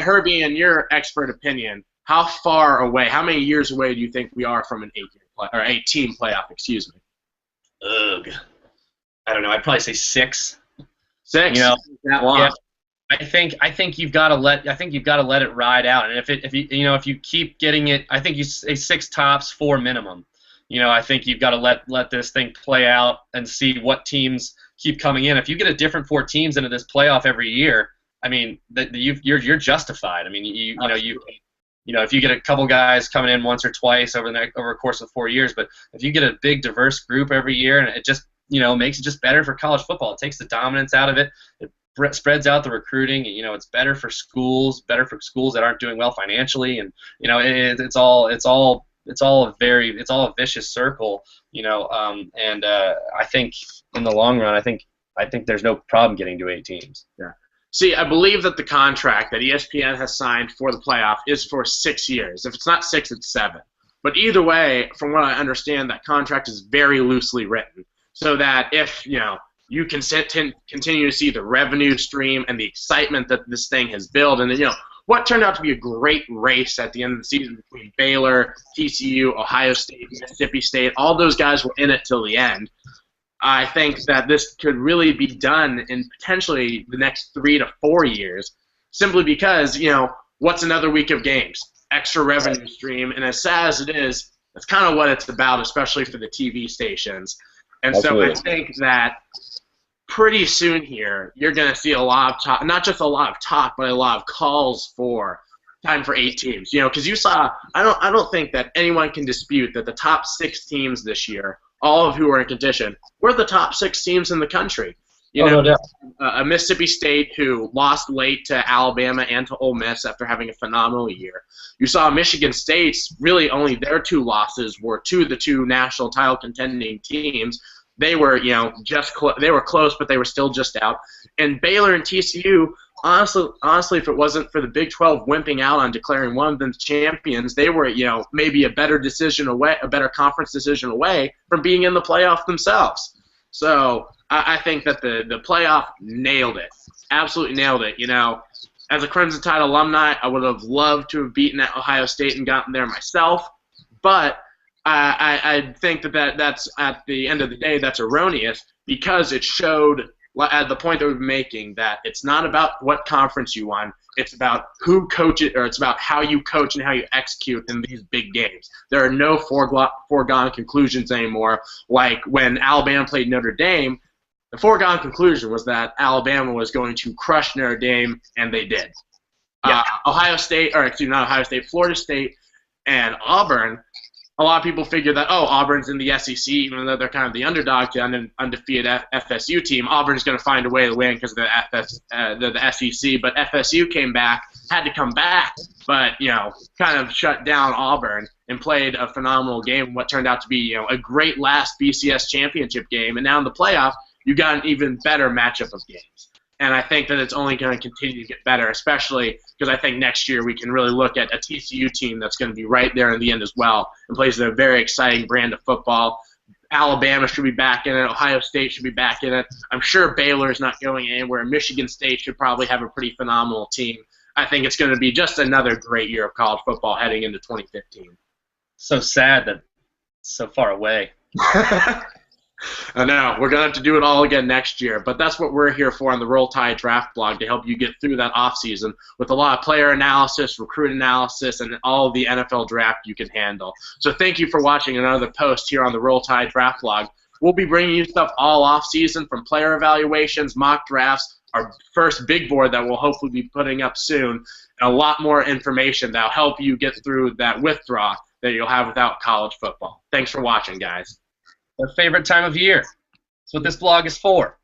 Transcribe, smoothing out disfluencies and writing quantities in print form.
Herbie, in your expert opinion, how far away, how many years away do you think we are from an 8-team playoff? Excuse me. Ugh. I don't know. I'd probably say 6. 6. You know, that long. Yeah. I think you've got to let it ride out, and if you keep getting it, I think you say 6 tops, 4 minimum. I think you've got to let this thing play out and see what teams keep coming in. If you get a different 4 teams into this playoff every year, I mean, you're justified. I mean, if you get a couple guys coming in once or twice over a course of 4 years, but if you get a big diverse group every year, and it just makes it just better for college football. It takes the dominance out of it. It spreads out the recruiting. It's better for schools that aren't doing well financially, and it's all a vicious circle. And I think in the long run, I think there's no problem getting to 8 teams. Yeah. See, I believe that the contract that ESPN has signed for the playoff is for 6 years. If it's not 6, it's 7. But either way, from what I understand, that contract is very loosely written, so that if you can continue to see the revenue stream and the excitement that this thing has built, and what turned out to be a great race at the end of the season between Baylor, TCU, Ohio State, Mississippi State, all those guys were in it till the end. I think that this could really be done in potentially the next 3 to 4 years, simply because, what's another week of games? Extra revenue stream, and as sad as it is, that's kind of what it's about, especially for the TV stations. And Absolutely. So I think that pretty soon here, you're going to see a lot of talk, not just a lot of talk, but a lot of calls for time for 8 teams. Because you saw, I don't think that anyone can dispute that the top 6 teams this year, all of who are in contention, were the top 6 teams in the country. No doubt. A Mississippi State who lost late to Alabama and to Ole Miss after having a phenomenal year. You saw Michigan State's really only their 2 losses were to the 2 national title contending teams. They were, they were close, but they were still just out. And Baylor and TCU, honestly, if it wasn't for the Big 12 wimping out on declaring one of them champions, they were, maybe a better conference decision away from being in the playoff themselves. So I think that the playoff nailed it, absolutely nailed it. As a Crimson Tide alumni, I would have loved to have beaten Ohio State and gotten there myself, but I think that's at the end of the day that's erroneous, because it showed at the point that we're making that it's not about what conference you won, it's about who coaches, or it's about how you coach and how you execute in these big games. There are no foregone conclusions anymore. Like when Alabama played Notre Dame, the foregone conclusion was that Alabama was going to crush Notre Dame, and they did. Yeah. Florida State and Auburn, a lot of people figure that, Auburn's in the SEC, even though they're kind of the underdog to an undefeated FSU team. Auburn's going to find a way to win because they're the SEC. But FSU had to come back, but kind of shut down Auburn and played a phenomenal game. What turned out to be a great last BCS championship game, and now in the playoff, you got an even better matchup of games. And I think that it's only going to continue to get better, especially because I think next year we can really look at a TCU team that's going to be right there in the end as well and plays a very exciting brand of football. Alabama should be back in it. Ohio State should be back in it. I'm sure Baylor's not going anywhere. Michigan State should probably have a pretty phenomenal team. I think it's going to be just another great year of college football heading into 2015. So sad that it's so far away. I know. We're going to have to do it all again next year, but that's what we're here for on the Roll Tide Draft blog, to help you get through that offseason with a lot of player analysis, recruit analysis, and all of the NFL draft you can handle. So thank you for watching another post here on the Roll Tide Draft blog. We'll be bringing you stuff all offseason, from player evaluations, mock drafts, our first big board that we'll hopefully be putting up soon, and a lot more information that will help you get through that withdrawal that you'll have without college football. Thanks for watching, guys. Their favorite time of year. That's what this blog is for.